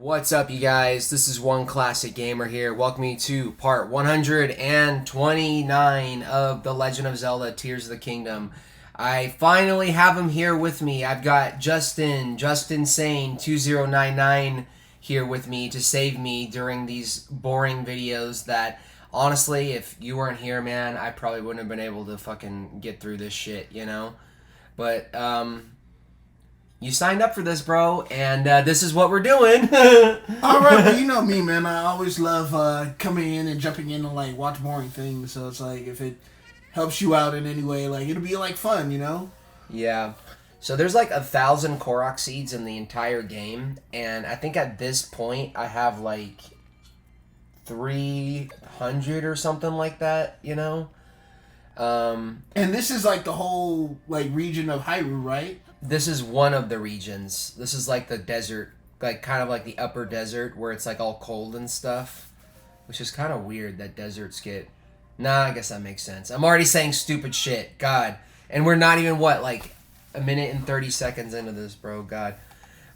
What's up, you guys? This is One Classic Gamer here. Welcome you to part 129 of The Legend of Zelda Tears of the Kingdom. I finally have him here with me. I've got Justin Sane 2099 here with me to save me during these boring videos that, honestly, if you weren't here, man, I probably wouldn't have been able to fucking get through this shit, you know? But, you signed up for this, bro, and this is what we're doing. All right, well, you know me, man. I always love coming in and jumping in and like watch boring things. So it's like if it helps you out in any way, like it'll be like fun, you know? Yeah. So there's like 1,000 Korok seeds in the entire game, and I think at this point I have like 300 or something like that, you know? And this is like the whole like region of Hyrule, right? This is one of the regions. This is like the desert, like kind of like the upper desert where it's like all cold and stuff, which is kind of weird that deserts get... Nah, I guess that makes sense. I'm already saying stupid shit. God. And we're not even, like a minute and 30 seconds into this, bro. God.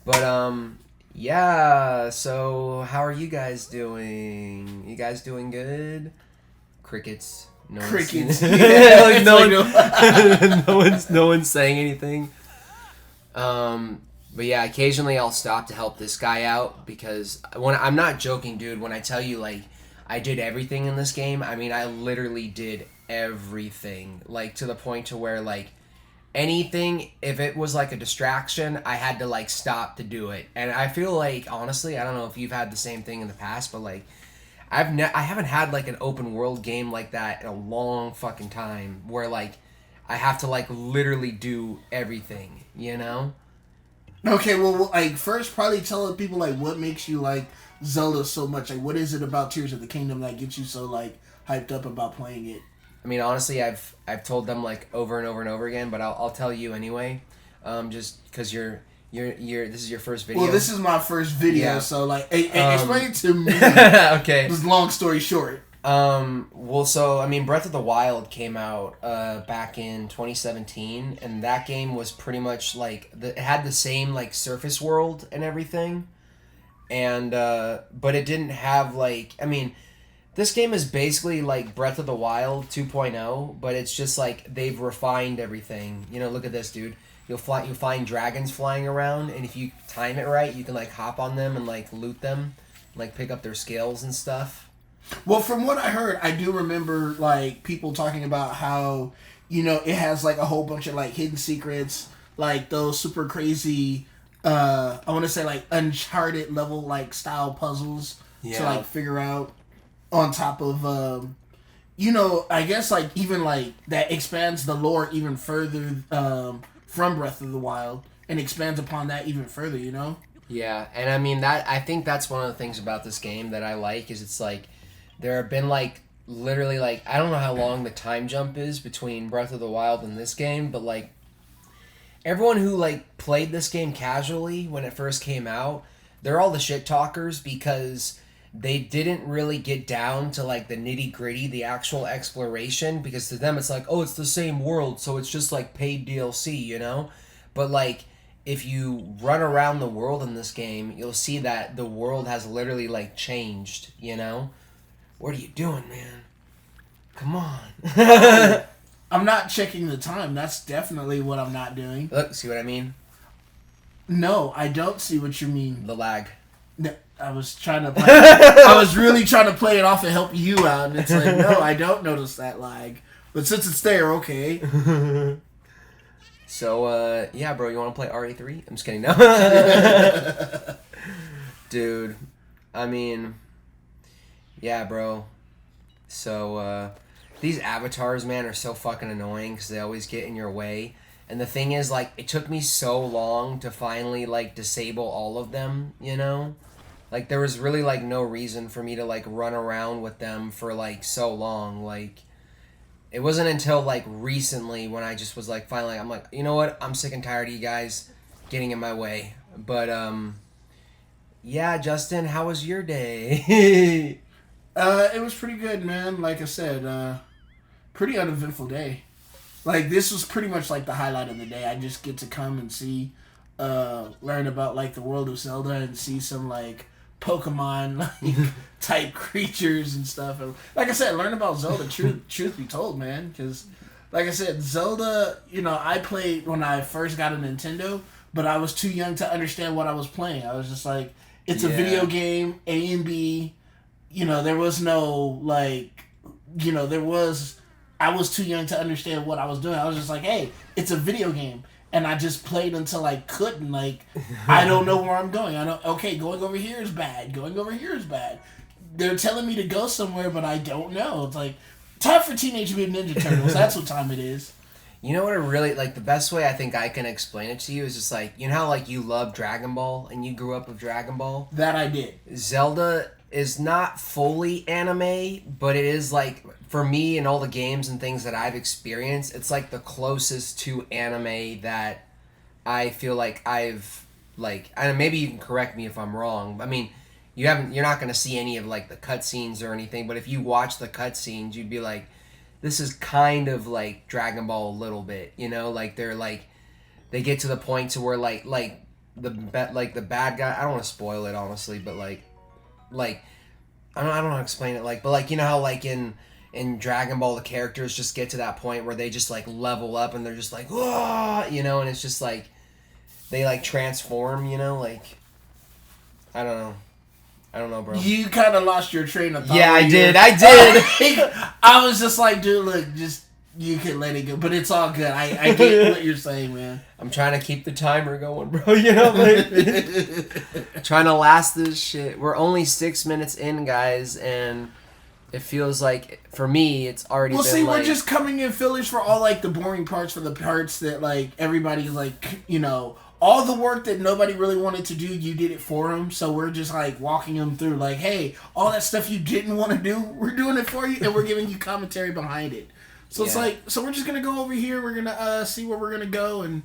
But, yeah. So, how are you guys doing? You guys doing good? Crickets. No Crickets. Yeah, like no one's saying anything. But yeah, occasionally I'll stop to help this guy out because I'm not joking, dude. When I tell you, like, I did everything in this game, I mean, I literally did everything. Like, to the point to where, like, anything, if it was, like, a distraction, I had to, like, stop to do it. And I feel like, honestly, I don't know if you've had the same thing in the past, but, like, I haven't had, like, an open world game like that in a long fucking time where, like, I have to, like, literally do everything, you know? Okay, well, like first, probably tell people like what makes you like Zelda so much. Like, what is it about Tears of the Kingdom that gets you so like hyped up about playing it? I mean, honestly, I've told them like over and over and over again, but I'll tell you anyway, just because you're this is your first video. Well, this is my first video, so like, explain it to me. Okay. Just long story short. Well, so, I mean, Breath of the Wild came out, back in 2017, and that game was pretty much, like, it had the same, like, surface world and everything, and, but it didn't have, like, I mean, this game is basically, like, Breath of the Wild 2.0, but it's just, like, they've refined everything. You know, look at this, dude. You'll find dragons flying around, and if you time it right, you can, like, hop on them and, like, loot them, like, pick up their scales and stuff. Well, from what I heard, I do remember like people talking about how, you know, it has like a whole bunch of like hidden secrets, like those super crazy, I want to say like Uncharted level like style puzzles to like figure out. On top of, you know, I guess like even like that expands the lore even further from Breath of the Wild and expands upon that even further. You know. Yeah, and I mean I think that's one of the things about this game that I like is it's like. There have been, like, literally, like, I don't know how long the time jump is between Breath of the Wild and this game, but, like, everyone who, like, played this game casually when it first came out, they're all the shit talkers because they didn't really get down to, like, the nitty-gritty, the actual exploration, because to them it's like, oh, it's the same world, so it's just, like, paid DLC, you know? But, like, if you run around the world in this game, you'll see that the world has literally, like, changed, you know? What are you doing, man? Come on. I'm not checking the time. That's definitely what I'm not doing. Look, see what I mean? No, I don't see what you mean. The lag. No, I was trying to play I was really trying to play it off and help you out, and it's like, no, I don't notice that lag. But since it's there, okay. So, yeah, bro, you want to play RE3? I'm just kidding. No. Dude, I mean... Yeah, bro. So, these avatars, man, are so fucking annoying because they always get in your way. And the thing is, like, it took me so long to finally, like, disable all of them, you know? Like, there was really, like, no reason for me to, like, run around with them for, like, so long. Like, it wasn't until, like, recently when I just was, like, finally, I'm like, you know what? I'm sick and tired of you guys getting in my way. But, yeah, Justin, how was your day? It was pretty good, man. Like I said, pretty uneventful day. Like, this was pretty much like the highlight of the day. I just get to come and see, learn about like the world of Zelda and see some like Pokemon like type creatures and stuff. And like I said, learn about Zelda. Truth be told, man, because like I said, Zelda. You know, I played when I first got a Nintendo, but I was too young to understand what I was playing. I was just like, it's a video game, A and B. You know, there was no like, you know, I was too young to understand what I was doing. I was just like, hey, it's a video game. And I just played until I couldn't. Like, I don't know where I'm going. Okay, going over here is bad. Going over here is bad. They're telling me to go somewhere, but I don't know. It's like, time for Teenage Mutant Ninja Turtles. That's what time it is. You know what? The best way I think I can explain it to you is just like, you know how like you love Dragon Ball and you grew up with Dragon Ball? That I did. Zelda is not fully anime, but it is like, for me and all the games and things that I've experienced, it's like the closest to anime that I feel like I've like. And maybe you can correct me if I'm wrong. I mean, you're not gonna see any of like the cutscenes or anything, but if you watch the cutscenes, you'd be like, this is kind of like Dragon Ball a little bit, you know? Like they get to the point to where like the bad guy. I don't want to spoil it honestly, but like I don't know how to explain it. Like, but like, you know how like in Dragon Ball the characters just get to that point where they just like level up and they're just like, whoa, you know, and it's just like they like transform, you know, like I don't know, bro. You kind of lost your train of thought. Yeah, I did. I was just like, dude, look, just you can let it go, but it's all good. I get what you're saying, man. I'm trying to keep the timer going, bro. You know, like, trying to last this shit. We're only 6 minutes in, guys, and it feels like for me, it's already. Well, been see, like, we're just coming in fillers for all like the boring parts, for the parts that like everybody's like, you know. All the work that nobody really wanted to do, you did it for them. So we're just like walking them through, like, hey, all that stuff you didn't want to do, we're doing it for you, and we're giving you commentary behind it. So it's like, so we're just gonna go over here. We're gonna see where we're gonna go, and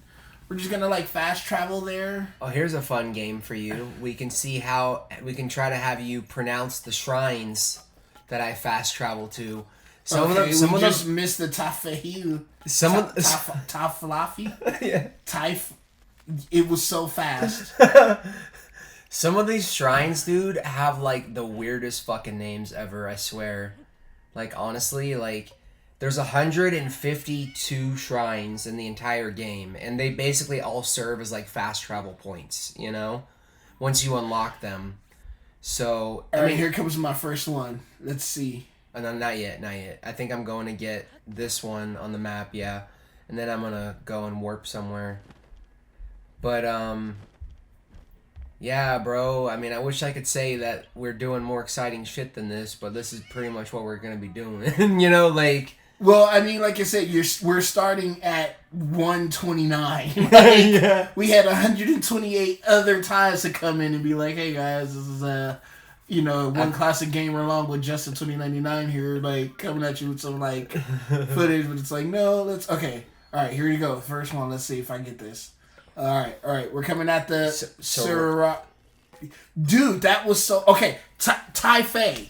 we're just gonna like fast travel there. Oh, here's a fun game for you. We can see how we can try to have you pronounce the shrines that I fast travel to. Some of them just missed the Tafahi. Taflafi. Yeah. It was so fast. Some of these shrines, dude, have like the weirdest fucking names ever, I swear. Like, honestly, like, there's 152 shrines in the entire game, and they basically all serve as like fast travel points, you know? Once you unlock them. So, Alright, here comes my first one. Let's see. No, not yet. I think I'm going to get this one on the map, yeah. And then I'm gonna go and warp somewhere. But, yeah, bro, I mean, I wish I could say that we're doing more exciting shit than this, but this is pretty much what we're gonna be doing, you know, like... Well, I mean, like I said, we're starting at 129. Like, yeah. We had 128 other times to come in and be like, hey, guys, this is, you know, one classic gamer along with Justin 2099 here, like, coming at you with some, like, footage, but it's like, no, okay, all right, here you go, first one, let's see if I get this. All right. We're coming at the dude. That was so okay. Tai-Fei.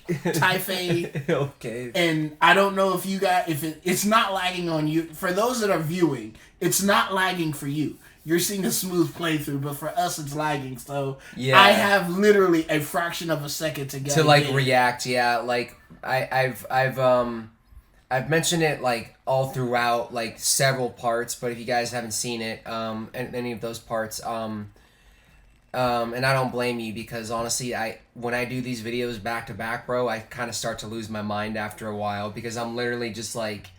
Okay. And I don't know if you got it's not lagging on you. For those that are viewing, it's not lagging for you. You're seeing a smooth playthrough, but for us, it's lagging. So yeah. I have literally a fraction of a second to get to like react. Yeah, like I've mentioned it like all throughout like several parts, but if you guys haven't seen it, any of those parts, and I don't blame you because honestly, when I do these videos back to back, bro, I kind of start to lose my mind after a while because I'm literally just like,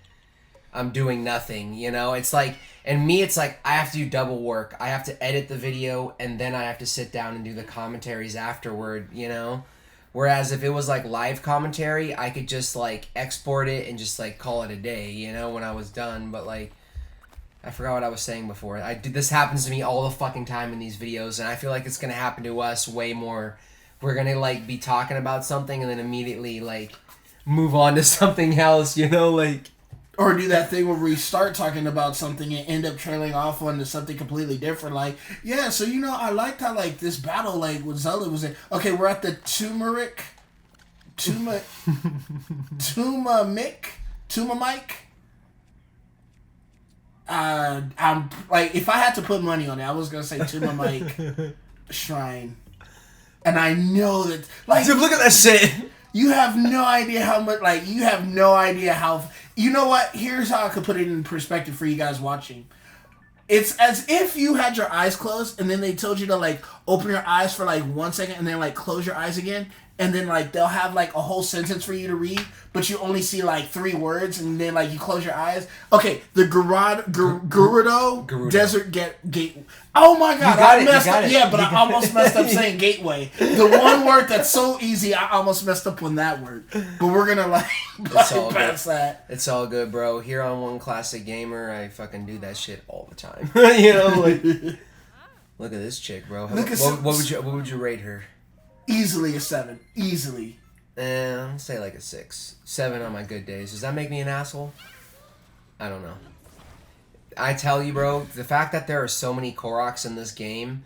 I'm doing nothing, you know? It's like, and me, it's like I have to do double work. I have to edit the video and then I have to sit down and do the commentaries afterward, you know? Whereas if it was like live commentary, I could just like export it and just like call it a day, you know, when I was done. But like, I forgot what I was saying before. This happens to me all the fucking time in these videos, and I feel like it's gonna happen to us way more. We're gonna like be talking about something and then immediately like move on to something else, you know, like. Or do that thing where we start talking about something and end up trailing off onto something completely different. Like, yeah, so, you know, I liked how, like, this battle, like, with Zelda was in. Okay, we're at the Turmeric. Mike. I'm, like, if I had to put money on it, I was going to say Mike Shrine. And I know that, like, Dude, look at that shit. you have no idea how much, like, you have no idea how, you know what? Here's how I could put it in perspective for you guys watching. It's as if you had your eyes closed and then they told you to, like, open your eyes for, like, 1 second and then, like, close your eyes again. And then, like, they'll have, like, a whole sentence for you to read, but you only see, like, 3 words, and then, like, you close your eyes. Okay, the Gerudo Desert Gate. Oh, my God. I messed up. Yeah, but I almost messed up saying gateway. The one word that's so easy, I almost messed up on that word. But we're going to, like, bypass that. It's all good, bro. Here on One Classic Gamer, I fucking do that shit all the time. You know, like, look at this chick, bro. What would you rate her? Easily a 7. Easily. I'll say like a 6. 7 on my good days. Does that make me an asshole? I don't know. I tell you, bro, the fact that there are so many Koroks in this game,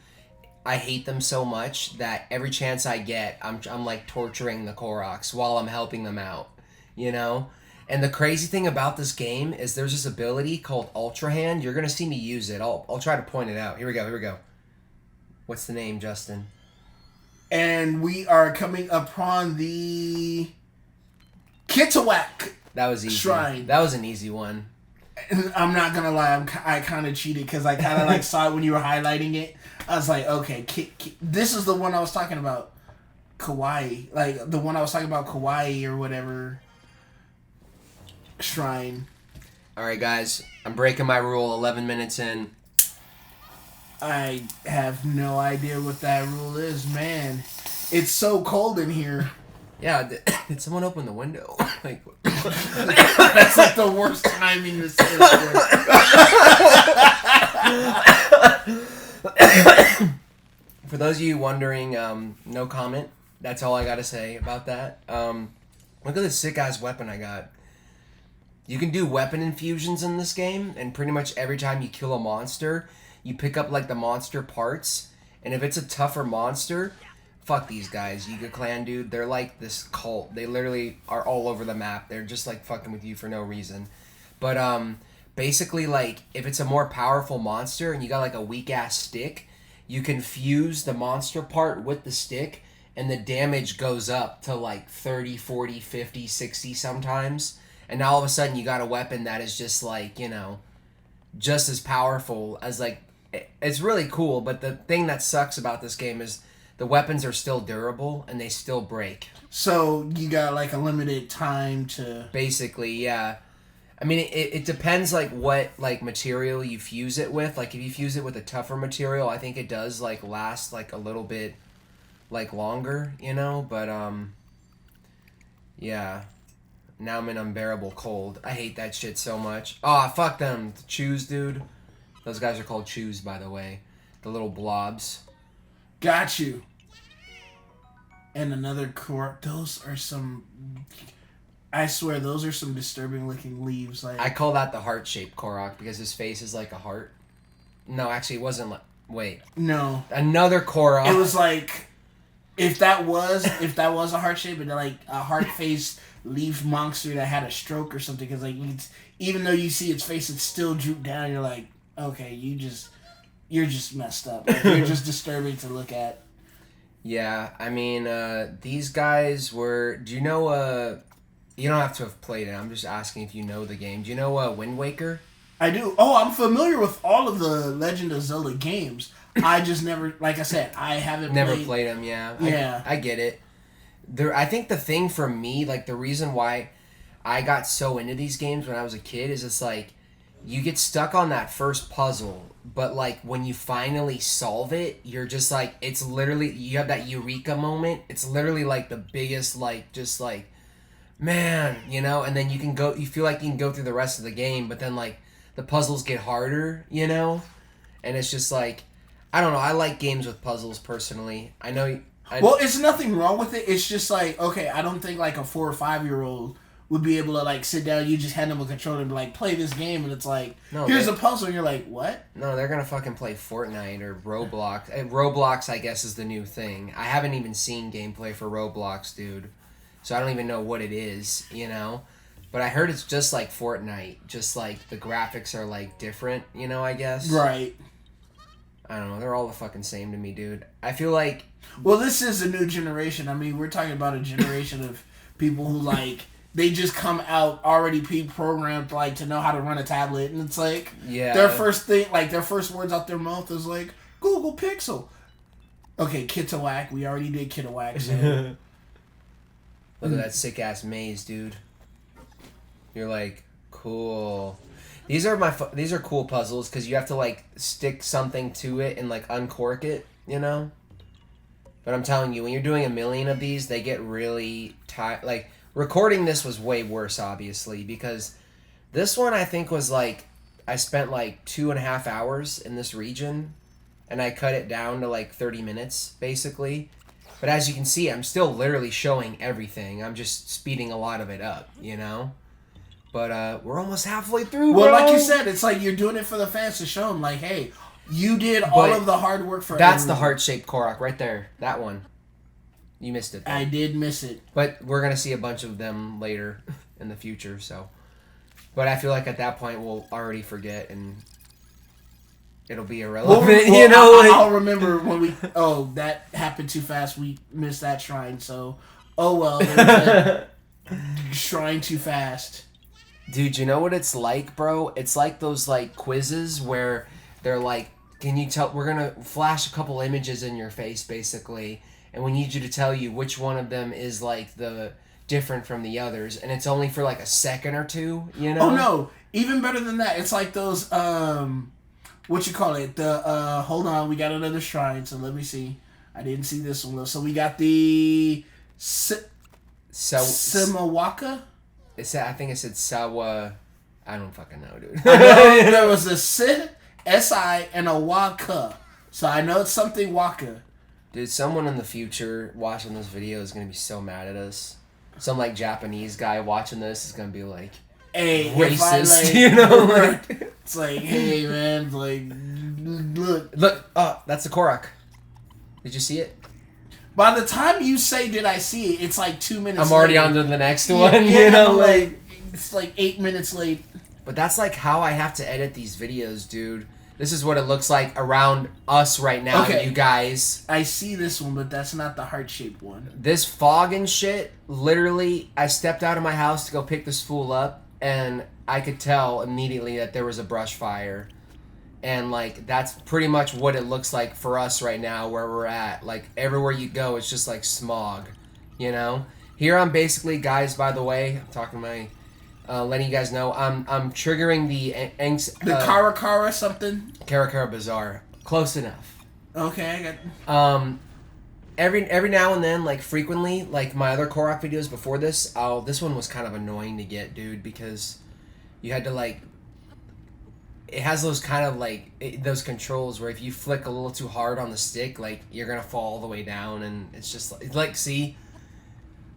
I hate them so much that every chance I get, I'm like torturing the Koroks while I'm helping them out. You know? And the crazy thing about this game is there's this ability called Ultra Hand. You're going to see me use it. I'll try to point it out. Here we go. What's the name, Justin? And we are coming upon the Kitawak. That was easy. Shrine. That was an easy one. And I'm not gonna lie, I kind of cheated because I kind of like saw it when you were highlighting it. I was like, okay, this is the one I was talking about, Kawaii. Like the one I was talking about, Kawaii or whatever. Shrine. All right, guys, I'm breaking my rule. 11 minutes in. I have no idea what that rule is, man. It's so cold in here. Yeah, did someone open the window? Like, that's like the worst timing to say that. For those of you wondering, no comment. That's all I gotta say about that. Look at this sick ass weapon I got. You can do weapon infusions in this game, and pretty much every time you kill a monster, you pick up, like, the monster parts, and if it's a tougher monster, fuck these guys, Yiga Clan, dude. They're like this cult. They literally are all over the map. They're just, like, fucking with you for no reason. But, basically, like, if it's a more powerful monster and you got, like, a weak-ass stick, you can fuse the monster part with the stick, and the damage goes up to, like, 30, 40, 50, 60 sometimes. And now all of a sudden you got a weapon that is just, like, you know, just as powerful as, like, it's really cool, but the thing that sucks about this game is the weapons are still durable and they still break. So you got like a limited time to... Basically, yeah. I mean, it depends like what like material you fuse it with. Like if you fuse it with a tougher material, I think it does like last like a little bit like longer, you know? But yeah. Now I'm in unbearable cold. I hate that shit so much. Oh, fuck them. The chews, dude. Those guys are called chews, by the way. The little blobs. Got you. And another core. Those are some... I swear, those are some disturbing looking leaves. Like I call that the heart-shaped Korok because his face is like a heart. No, actually, it wasn't like... Wait. No. Another Korok. It was like... If that was a heart shape, and like a heart-faced leaf monster that had a stroke or something, because like even though you see its face, it's still drooped down. You're like, okay, you're just messed up. Like, you're just disturbing to look at. Yeah, I mean, these guys were. Do you know? You don't have to have played it. I'm just asking if you know the game. Do you know Wind Waker? I do. Oh, I'm familiar with all of the Legend of Zelda games. I just never, like I said, I haven't never played them. Yeah, yeah, I get it. I think the thing for me, like the reason why I got so into these games when I was a kid is it's like you get stuck on that first puzzle, but like when you finally solve it, you're just like it's literally you have that eureka moment. It's literally like the biggest like just like man, you know, and then you feel like you can go through the rest of the game, but then like the puzzles get harder, you know, and it's just like. I don't know. I like games with puzzles personally. I know. Well, it's nothing wrong with it. It's just like, okay, I don't think like a 4 or 5-year-old would be able to like sit down. You just hand them a controller and be like, play this game, and it's like, here's a puzzle, and you're like, what? No, they're gonna fucking play Fortnite or Roblox. Roblox, I guess, is the new thing. I haven't even seen gameplay for Roblox, dude. So I don't even know what it is, you know. But I heard it's just like Fortnite. Just like the graphics are like different, you know. I guess. Right. I don't know. They're all the fucking same to me, dude. I feel like Well, this is a new generation. I mean, we're talking about a generation of people who like they just come out already pre-programmed like to know how to run a tablet, and it's like their first thing, like their first words out their mouth is like Google Pixel. Okay, Kitawak. We already did Kitawak. So. Look at that sick ass maze, dude. You're like, cool. These are cool puzzles because you have to like stick something to it and like uncork it, you know. But I'm telling you, when you're doing a million of these, they get really tight. Like recording this was way worse, obviously, because this one I think was like I spent like 2.5 hours in this region, and I cut it down to like 30 minutes basically. But as you can see, I'm still literally showing everything. I'm just speeding a lot of it up, you know. But we're almost halfway through, well, bro. like you said, it's like you're doing it for the fans to show them, like, hey, you did all of the hard work for That's everyone. the heart-shaped Korok right there. That one. You missed it, though. I did miss it. But we're going to see a bunch of them later in the future, so. But I feel like at that point we'll already forget and it'll be irrelevant, you know? I'll remember when we... Oh, that happened too fast. We missed that shrine, so... Oh, well. Shrine too fast. Dude, you know what it's like, bro? It's like those like quizzes where they're like, can you tell, we're gonna flash a couple images in your face basically, and we need you to tell you which one of them is like the different from the others, and it's only for like a second or two, you know? Oh no, even better than that. It's like those what you call it? The hold on, we got another shrine, so let me see. I didn't see this one though. So we got the Simawaka? I think it said Sawa. I don't fucking know, dude. I know there was a S-I and a Waka. So I know it's something Waka. Dude, someone in the future watching this video is going to be so mad at us. Some, like, Japanese guy watching this is going to be like, hey, racist, you know? Like, it's like, hey, man, like, Look, oh, that's the Korok. Did you see it? By the time you say, did I see it, it's like 2 minutes I'm already later. on to the next one, you know? Like, it's like 8 minutes late. But that's like how I have to edit these videos, dude. This is what it looks like around us right now, you guys. I see this one, but that's not the heart-shaped one. This fog and shit, literally, I stepped out of my house to go pick this fool up, and I could tell immediately that there was a brush fire. And, like, that's pretty much what it looks like for us right now where we're at. Like, everywhere you go, it's just, like, smog, you know? Here I'm basically, guys, by the way, I'm talking to my... letting you guys know, I'm triggering the... the Karakara something? Karakara Bazaar. Close enough. Okay, I got... Every now and then, like, frequently, like, my other Korok videos before this, this one was kind of annoying to get, dude, because you had to, like... It has those kind of, like, those controls where if you flick a little too hard on the stick, like, you're gonna fall all the way down, and it's just, like, see?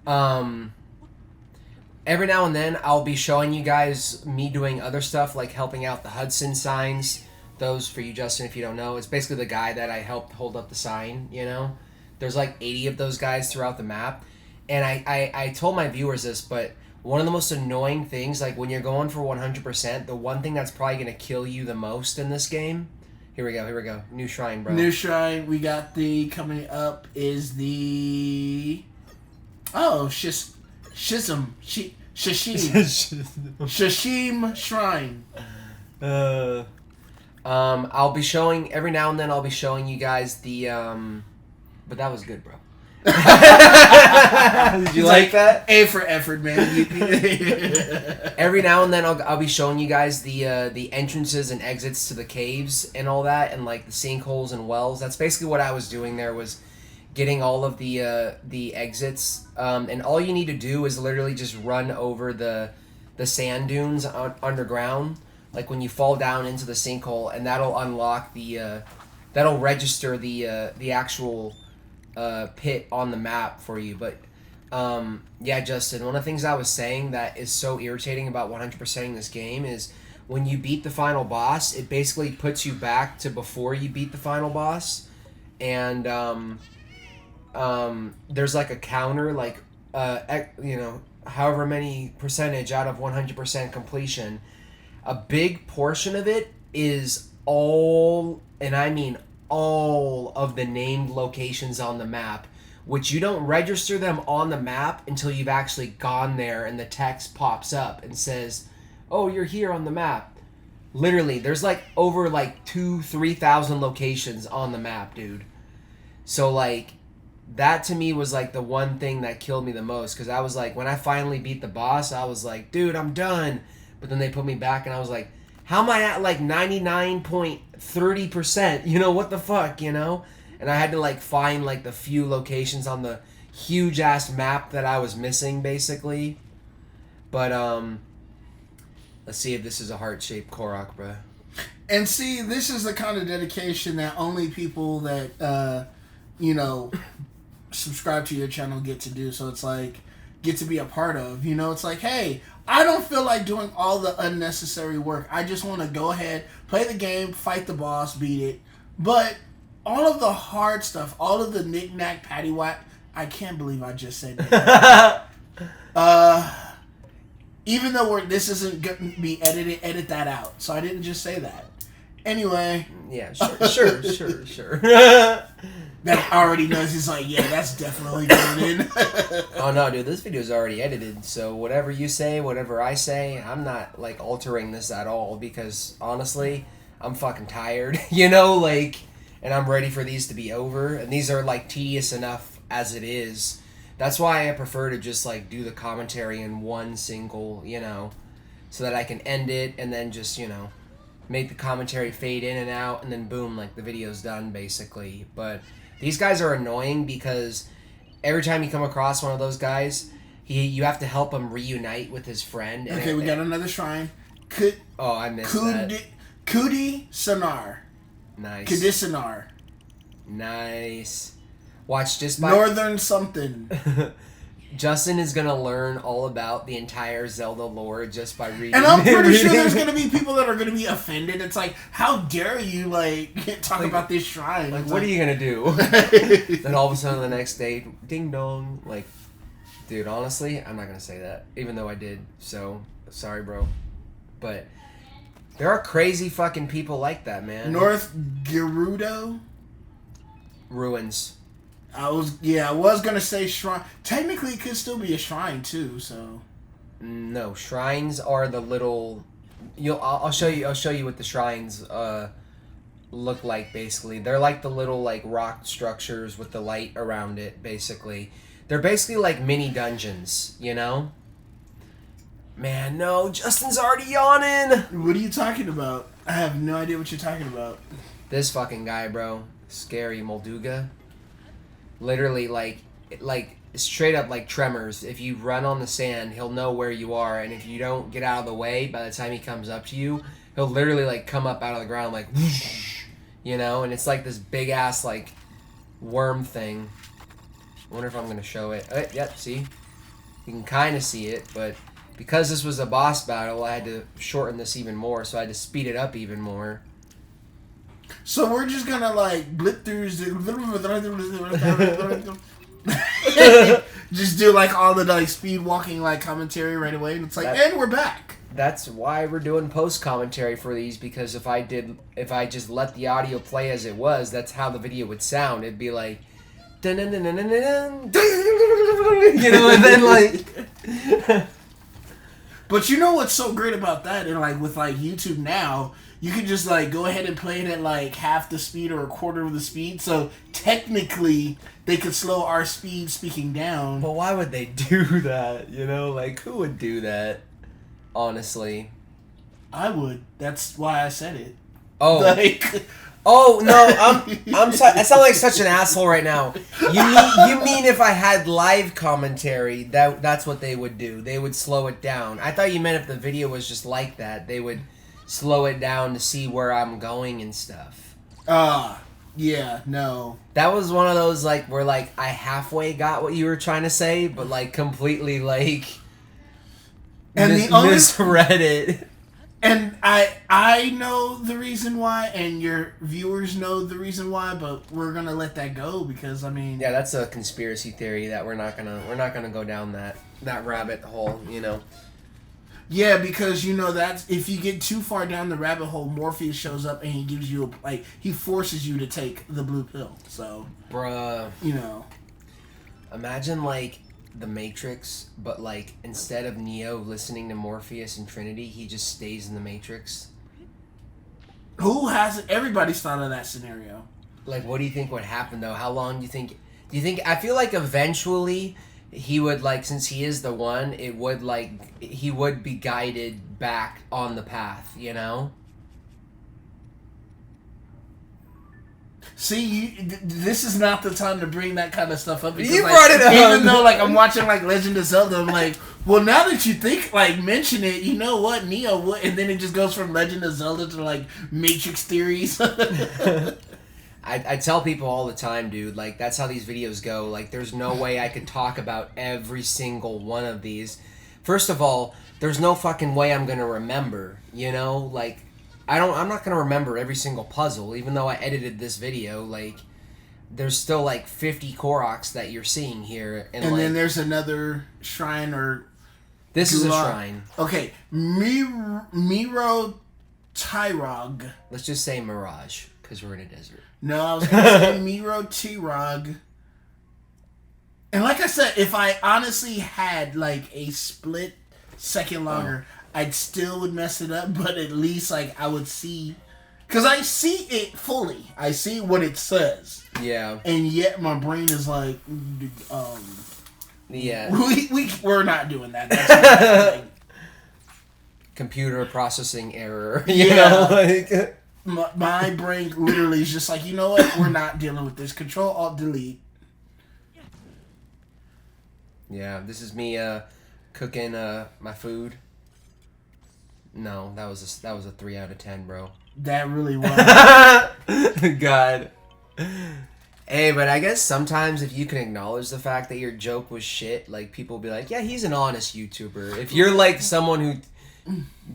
Every now and then, I'll be showing you guys me doing other stuff, like helping out the Hudson signs. Those, for you, Justin, if you don't know, it's basically the guy that I helped hold up the sign, you know? There's like 80 of those guys throughout the map. And I told my viewers this, but one of the most annoying things, like when you're going for 100%, the one thing that's probably going to kill you the most in this game... Here we go. New shrine, bro. New shrine. We got the... Coming up is the... Oh, Shishim. Shishim Shrine. I'll be showing... Every now and then, I'll be showing you guys the... But that was good, bro. Did you like that? A for effort, man. Every now and then I'll be showing you guys the entrances and exits to the caves and all that, and like the sinkholes and wells. That's basically what I was doing there, was getting all of the exits. And all you need to do is literally just run over the sand dunes underground, like when you fall down into the sinkhole, and that'll unlock that'll register the actual pit on the map for you. But yeah, Justin, one of the things I was saying that is so irritating about 100%ing this game is when you beat the final boss, it basically puts you back to before you beat the final boss, and there's like a counter, like however many percentage out of 100% completion. A big portion of it is all, and I mean all of the named locations on the map, which you don't register them on the map until you've actually gone there and the text pops up and says, oh, you're here on the map. Literally, there's like over like 2,000-3,000 locations on the map, dude. So like, that to me was like the one thing that killed me the most, because I was like, when I finally beat the boss, I was like, dude, I'm done. But then they put me back and I was like, how am I at like 99.30%? You know, what the fuck, you know? And I had to like find like the few locations on the huge ass map that I was missing, basically. But let's see if this is a heart-shaped Korok, bruh. And see, this is the kind of dedication that only people that you know, subscribe to your channel get to do. So it's like, get to be a part of, you know. It's like, hey, I don't feel like doing all the unnecessary work. I just want to go ahead, play the game, fight the boss, beat it. But all of the hard stuff, all of the knick-knack, paddywhack, I can't believe I just said that. Even though this isn't going to be edited, edit that out. So I didn't just say that. Anyway. Yeah, sure. That already knows. He's like, yeah, that's definitely going in. Oh no, dude, this video is already edited, so whatever you say, whatever I say, I'm not like altering this at all, because honestly, I'm fucking tired, you know, like, and I'm ready for these to be over, and these are like tedious enough as it is. That's why I prefer to just like do the commentary in one single, you know, so that I can end it and then just, you know, make the commentary fade in and out, and then boom, like the video's done basically. But these guys are annoying because every time you come across one of those guys, you have to help him reunite with his friend. And okay, we got another shrine. I missed that. Kudi Sonar. Nice. Kudisonar. Nice. Watch just by... Northern something. Justin is going to learn all about the entire Zelda lore just by reading. And I'm pretty sure there's going to be people that are going to be offended. It's like, how dare you, like, talk about this shrine? Like, what are you going to do? Then all of a sudden the next day, ding dong. Like, dude, honestly, I'm not going to say that. Even though I did. So, sorry, bro. But there are crazy fucking people like that, man. North Gerudo? Ruins. I was gonna say shrine. Technically, it could still be a shrine too. So, no, shrines are the little. I'll show you. I'll show you what the shrines look like. Basically, they're like the little like rock structures with the light around it. Basically, they're basically like mini dungeons. You know. Man, no, Justin's already yawning. What are you talking about? I have no idea what you're talking about. This fucking guy, bro, scary Molduga. Literally, like straight up like Tremors. If you run on the sand, he'll know where you are, and if you don't get out of the way, by the time he comes up to you, he'll literally like come up out of the ground like, whoosh, you know, and it's like this big ass like worm thing. I wonder if I'm gonna show it. Yep, see, you can kind of see it, but because this was a boss battle, I had to shorten this even more, so I had to speed it up even more. So we're just gonna like blip through, just do like all the like speed walking like commentary right away, and it's like, and we're back. That's why we're doing post commentary for these, because if I just let the audio play as it was, that's how the video would sound. It'd be like, dun dun dun dun dun dun, you know, and then like. But you know what's so great about that, and like with like YouTube now, you can just like go ahead and play it at like half the speed or a quarter of the speed. So technically, they could slow our speed speaking down. But why would they do that? You know, like who would do that? Honestly, I would. That's why I said it. Oh, like, oh no, I sound like such an asshole right now. You mean if I had live commentary, that's what they would do? They would slow it down. I thought you meant if the video was just like that, they would slow it down to see where I'm going and stuff. Yeah, no. That was one of those like where like I halfway got what you were trying to say, but like completely like misread it. And I know the reason why, and your viewers know the reason why, but we're gonna let that go because I mean, yeah, that's a conspiracy theory that we're not gonna go down that rabbit hole, you know. Yeah, because you know that's if you get too far down the rabbit hole, Morpheus shows up and he gives you he forces you to take the blue pill. So, bruh, you know, imagine like the Matrix, but like instead of Neo listening to Morpheus and Trinity, he just stays in the Matrix. who hasn't? Everybody's thought of that scenario. Like, what do you think would happen though? How long do you think? Do you think? I feel like eventually he would like, since he is the one, it would like he would be guided back on the path. You know. See, this is not the time to bring that kind of stuff up. Because, You brought it up. Even though, like, I'm watching, like, Legend of Zelda, I'm like, well, now that you think, like, mention it, you know what, Neo would, and then it just goes from Legend of Zelda to, like, Matrix theories. I tell people all the time, dude, like, that's how these videos go. Like, there's no way I could talk about every single one of these. First of all, there's no fucking way I'm gonna remember, you know? Like, I'm not gonna remember every single puzzle, even though I edited this video. Like, there's still like 50 Koroks that you're seeing here, and like, then there's another shrine or. This is a shrine. Okay, Miro Tyrog. Let's just say Mirage, because we're in a desert. No, I was gonna say Miro Tyrog. And like I said, if I honestly had like a split second longer. I'd still would mess it up, but at least like I would see, because I see it fully. I see what it says. Yeah. And yet my brain is like, yeah. We're not doing that. That's not happening. Computer processing error. You know, like my brain literally is just like, you know what? We're not dealing with this. Control Alt Delete. Yeah, this is me cooking my food. No, that was a 3 out of 10, bro. That really was. God. Hey, but I guess sometimes if you can acknowledge the fact that your joke was shit, like people will be like, yeah, he's an honest YouTuber. If you're like someone who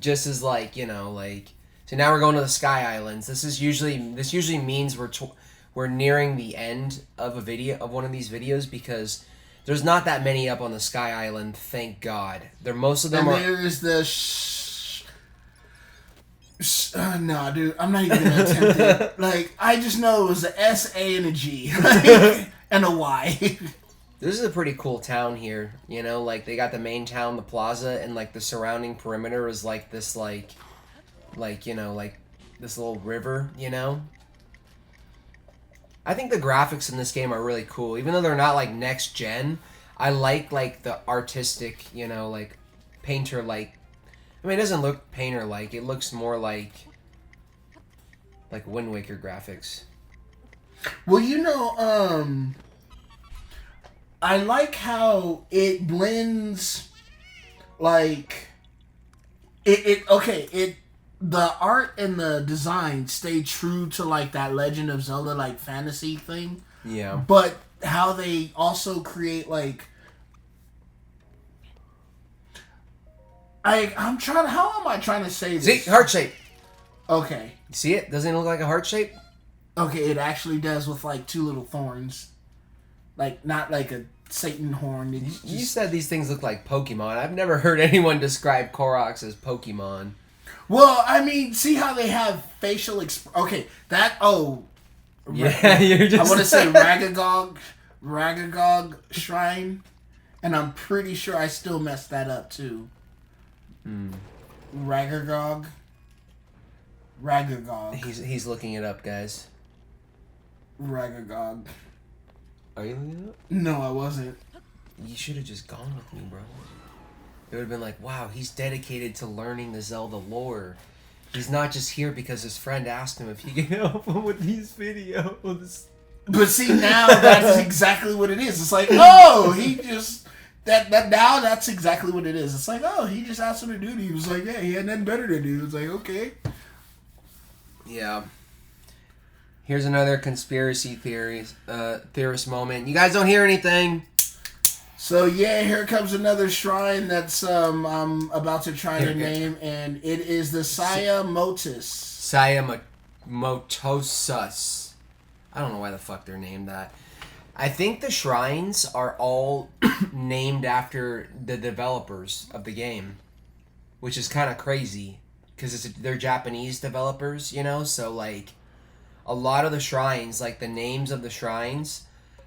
just is like, you know, like, so now we're going to the Sky Islands. This usually means we're nearing the end of a video of one of these videos, because there's not that many up on the Sky Island, thank God. Most of them are. There's the. No, dude, I'm not even gonna attempt it. Like, I just know it was a S, A, and a G, and a Y. This is a pretty cool town here, you know. Like, they got the main town, the plaza, and like the surrounding perimeter is like this, like you know, like this little river, you know. I think the graphics in this game are really cool, even though they're not like next gen. I like the artistic, you know, like painter like. I mean, it doesn't look painter-like. It looks more like Wind Waker graphics. Well, you know, I like how it blends, like, the art and the design stay true to, like, that Legend of Zelda, like, fantasy thing. Yeah. But how they also create, like, I'm trying. How am I trying to say this? See, heart shape. Okay. See it? Doesn't it look like a heart shape? Okay, it actually does with like two little thorns, like not like a Satan horn. You said these things look like Pokemon. I've never heard anyone describe Koroks as Pokemon. Well, I mean, see how they have facial okay, that yeah, you're just. I want to say Ragagog Shrine, and I'm pretty sure I still messed that up too. Ragagog. He's looking it up, guys. Ragagog. Are you looking it up? No, I wasn't. You should have just gone with me, bro. It would have been like, wow, he's dedicated to learning the Zelda lore. He's not just here because his friend asked him if he can help him with these videos. But see, now that's exactly what it is. It's like, oh, he just... That now that's exactly what it is. It's like, oh, he just asked him to do it. He was like, yeah, he had nothing better to do. It's like, okay. Yeah. Here's another conspiracy theorist moment. You guys don't hear anything. So yeah, here comes another shrine that's I'm about to try to name, and it is the Saya Motus. Motosus. I don't know why the fuck they're named that. I think the shrines are all named after the developers of the game. which is kind of crazy because they're Japanese developers, you know. So like, a lot of the shrines, like the names of the shrines,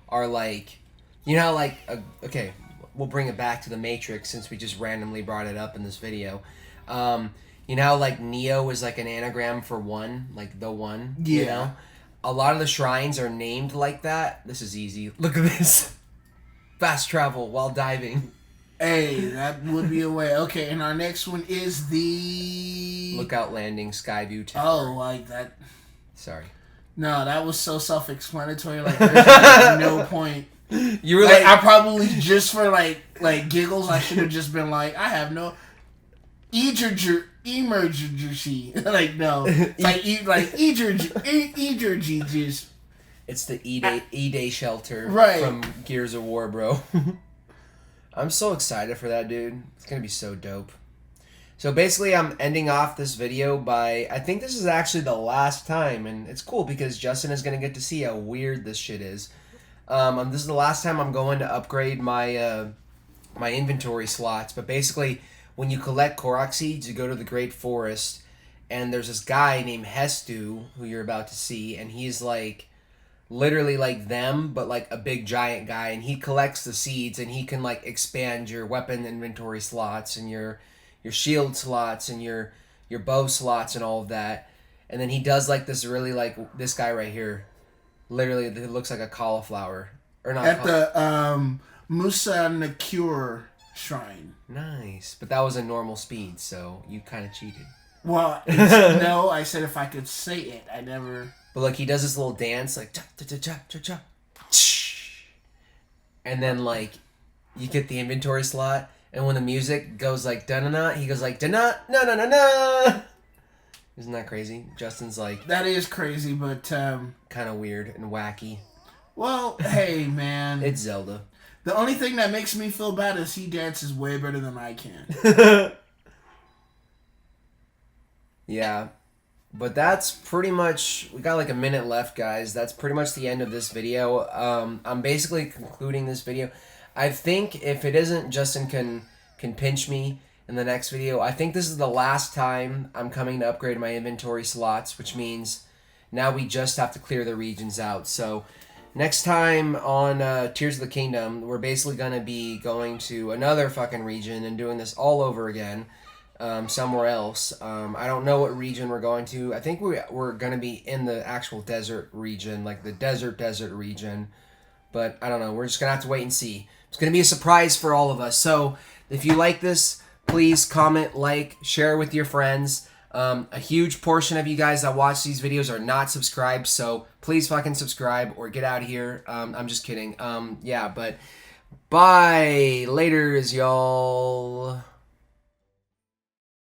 are like, you know, like okay, we'll bring it back to the Matrix since we just randomly brought it up in this video. You know, how, like Neo is like an anagram for one, like the one. Yeah. You know, a lot of the shrines are named like that. This is easy. Look at this. Fast travel while diving. Hey, that would be a way. Okay, and our next one is the Lookout Landing Skyview Tower. Oh, like that. Sorry. No, that was so self-explanatory. Like, there's like no point. You were Like, like, I probably just for like giggles, I should have just been like, I have no emergency. Like no, emergency just. it's the E-Day shelter Right. from Gears of War, bro. I'm so excited for that, dude. It's gonna be so dope. So basically, I'm ending off this video by, I think this is actually the last time, and it's cool because Justin is gonna get to see how weird this shit is. This is the last time I'm going to upgrade my my inventory slots. But basically, when you collect Korok seeds, you go to the Great Forest, and there's this guy named Hestu who you're about to see, and he's like literally like them, but like a big giant guy, and he collects the seeds, and he can like expand your weapon inventory slots and your shield slots and your bow slots and all of that. And then he does like this really like this guy right here. Literally, it looks like a cauliflower. Or not. At the Musa Nakure shrine. Nice. But that was a normal speed, so you kind of cheated. Well, no, I said if I could say it. I never. But like he does this little dance like cha cha cha cha cha cha. And then like you get the inventory slot, and when the music goes like da na na, he goes like da na na na na na. Isn't that crazy? Justin's like, That is crazy, but kind of weird and wacky. well, hey man, It's Zelda. the only thing that makes me feel bad is he dances way better than I can. Yeah. But that's pretty much, we got like a minute left, guys. That's pretty much the end of this video. I'm basically concluding this video. I think if it isn't, Justin can pinch me in the next video. I think this is the last time I'm coming to upgrade my inventory slots, which means now we just have to clear the regions out. So next time on Tears of the Kingdom, we're basically going to be going to another fucking region and doing this all over again. Somewhere else. I don't know what region we're going to. I think we're going to be in the actual desert region, like the desert region. But I don't know. We're just going to have to wait and see. It's going to be a surprise for all of us. So if you like this, please comment, like, share with your friends. A huge portion of you guys that watch these videos are not subscribed, so please fucking subscribe or get out of here. I'm just kidding. Yeah, but bye. Laters, y'all.